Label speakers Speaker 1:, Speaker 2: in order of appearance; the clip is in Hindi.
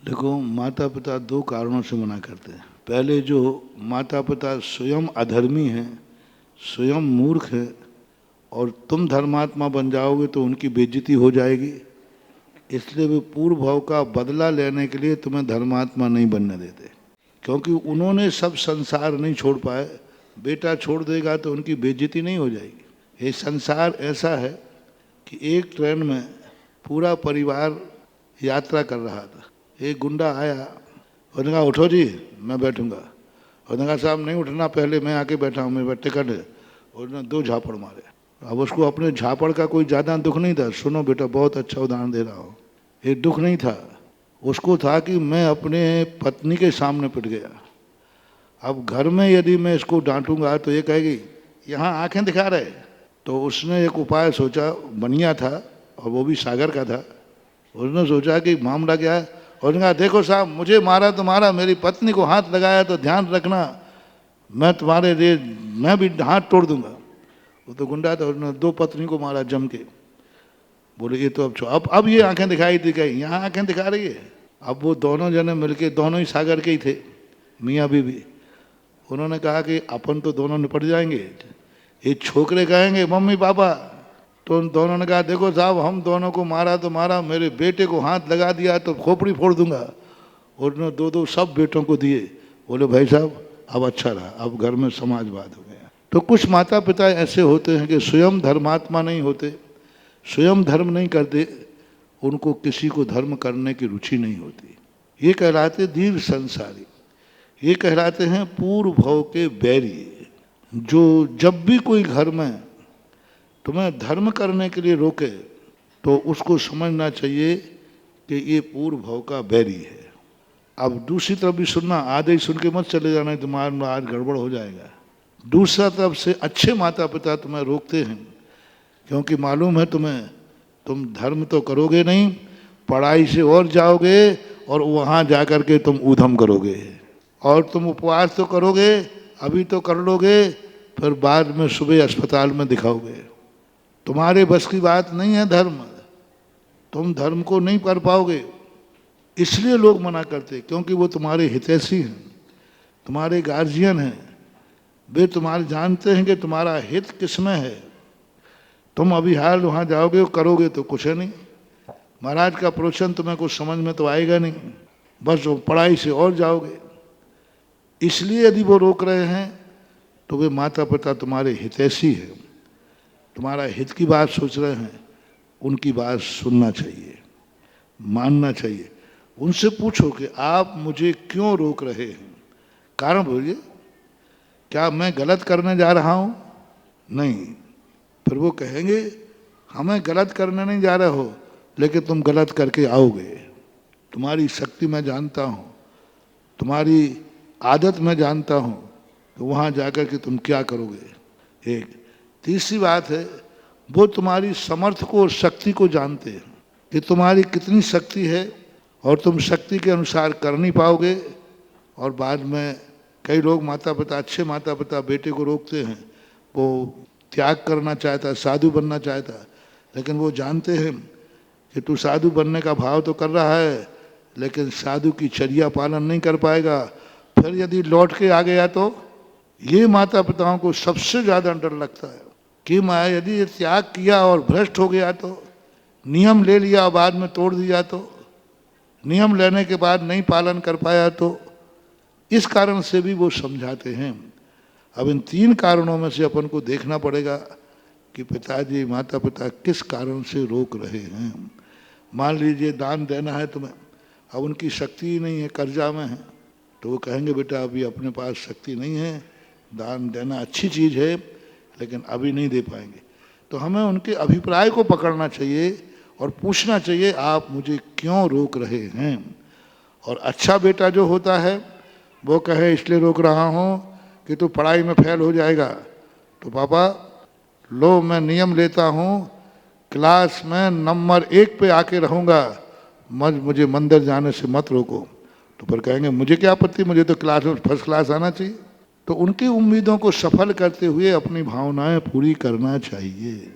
Speaker 1: देखो, माता पिता दो कारणों से मना करते हैं। पहले, जो माता पिता स्वयं अधर्मी हैं, स्वयं मूर्ख हैं, और तुम धर्मात्मा बन जाओगे तो उनकी बेइज्जती हो जाएगी, इसलिए वे पूर्व भाव का बदला लेने के लिए तुम्हें धर्मात्मा नहीं बनने देते। क्योंकि उन्होंने सब संसार नहीं छोड़ पाए, बेटा छोड़ देगा तो उनकी बेइज्जती नहीं हो जाएगी। ये संसार ऐसा है कि एक ट्रेन में पूरा परिवार यात्रा कर रहा था। एक गुंडा आया, उसने कहा उठो जी, मैं बैठूंगा। उसने कहा साहब नहीं उठना, पहले मैं आके बैठा हूँ, मेरा टिकट है। उसने 2 झापड़ मारे। अब उसको अपने झापड़ का कोई ज़्यादा दुख नहीं था। सुनो बेटा, बहुत अच्छा उदाहरण दे रहा हूँ। ये दुख नहीं था, उसको था कि मैं अपने पत्नी के सामने पिट गया। अब घर में यदि मैं इसको डांटूंगा तो ये कहेगी यहाँ आंखें दिखा रहे। तो उसने एक उपाय सोचा, बढ़िया था, और वो भी सागर का था। उसने सोचा कि मामला क्या है। उसने कहा देखो साहब, मुझे मारा तो मारा, मेरी पत्नी को हाथ लगाया तो ध्यान रखना, मैं तुम्हारे लिए मैं भी हाथ तोड़ दूंगा। वो तो गुंडा था, उसने 2 पत्नी को मारा जम के। बोले ये तो अब ये आंखें दिखाई थी, कहीं यहाँ आंखें दिखा रही है। अब वो दोनों जने मिलके, दोनों ही सागर के ही थे, मियाँ बीवी। उन्होंने कहा कि अपन तो दोनों निपट जाएंगे। ये छोकरे कहेंगे मम्मी पापा। तो उन दोनों ने कहा देखो साहब, हम दोनों को मारा तो मारा, मेरे बेटे को हाथ लगा दिया तो खोपड़ी फोड़ दूंगा। उन्होंने 2-2 सब बेटों को दिए। बोले भाई साहब अब अच्छा रहा, अब घर में समाजवाद हो गया। तो कुछ माता पिता ऐसे होते हैं कि स्वयं धर्मात्मा नहीं होते, स्वयं धर्म नहीं करते, उनको किसी को धर्म करने की रुचि नहीं होती। ये कहलाते दीर्घ संसारी, ये कहलाते हैं पूर्व भव के बैरी। जो जब भी कोई घर में तुम्हें धर्म करने के लिए रोके तो उसको समझना चाहिए कि ये पूर्व भव का बैरी है। अब दूसरी तरफ भी सुनना, आधे ही सुन के मत चले जाना, तुम्हारे में आज गड़बड़ हो जाएगा। दूसरा तरफ से अच्छे माता पिता तुम्हें रोकते हैं, क्योंकि मालूम है तुम्हें, तुम धर्म तो करोगे नहीं, पढ़ाई से और जाओगे और वहाँ जा कर के तुम ऊधम करोगे। और तुम उपवास तो करोगे, अभी तो कर लोगे, फिर बाद में सुबह अस्पताल में दिखाओगे। तुम्हारे बस की बात नहीं है धर्म, तुम धर्म को नहीं कर पाओगे। इसलिए लोग मना करते, क्योंकि वो तुम्हारे हितैषी हैं, तुम्हारे गार्जियन हैं। वे तुम्हारे जानते हैं कि तुम्हारा हित किसमें है। तुम अभी हाल वहाँ जाओगे करोगे तो कुछ है नहीं, महाराज का प्रवचन तुम्हें कुछ समझ में तो आएगा नहीं, बस वो पढ़ाई से और जाओगे। इसलिए यदि वो रोक रहे हैं तो वे माता पिता तुम्हारे हितैषी हैं, तुम्हारा हित की बात सोच रहे हैं। उनकी बात सुनना चाहिए, मानना चाहिए। उनसे पूछो कि आप मुझे क्यों रोक रहे हैं, कारण बोलिए। क्या मैं गलत करने जा रहा हूँ? नहीं। फिर वो कहेंगे हमें गलत करने नहीं जा रहे हो, लेकिन तुम गलत करके आओगे। तुम्हारी शक्ति मैं जानता हूँ, तुम्हारी आदत मैं जानता हूँ, तो वहाँ जाकर के तुम क्या करोगे। एक तीसरी बात है, वो तुम्हारी समर्थ को और शक्ति को जानते हैं कि तुम्हारी कितनी शक्ति है, और तुम शक्ति के अनुसार कर नहीं पाओगे। और बाद में कई लोग माता पिता, अच्छे माता पिता बेटे को रोकते हैं, वो त्याग करना चाहता है, साधु बनना चाहता है, लेकिन वो जानते हैं कि तू साधु बनने का भाव तो कर रहा है, लेकिन साधु की चर्या पालन नहीं कर पाएगा। फिर यदि लौट के आ गया तो ये माता पिताओं को सबसे ज़्यादा डर लगता है कि मैं यदि ये त्याग किया और भ्रष्ट हो गया तो, नियम ले लिया बाद में तोड़ दिया तो, नियम लेने के बाद नहीं पालन कर पाया तो। इस कारण से भी वो समझाते हैं। अब इन 3 कारणों में से अपन को देखना पड़ेगा कि पिताजी माता पिता किस कारण से रोक रहे हैं। मान लीजिए दान देना है तुम्हें, अब उनकी शक्ति ही नहीं है, कर्जा में है, तो वो कहेंगे बेटा अभी अपने पास शक्ति नहीं है, दान देना अच्छी चीज़ है लेकिन अभी नहीं दे पाएंगे। तो हमें उनके अभिप्राय को पकड़ना चाहिए और पूछना चाहिए आप मुझे क्यों रोक रहे हैं। और अच्छा बेटा जो होता है वो कहे इसलिए रोक रहा हूँ कि तू पढ़ाई में फेल हो जाएगा, तो पापा लो मैं नियम लेता हूँ, क्लास में नंबर 1 पे आके रहूँगा, मुझे मंदिर जाने से मत रोको। तो फिर कहेंगे मुझे क्या आपत्ति, मुझे तो क्लास में फर्स्ट क्लास आना चाहिए। तो उनकी उम्मीदों को सफल करते हुए अपनी भावनाएं पूरी करना चाहिए।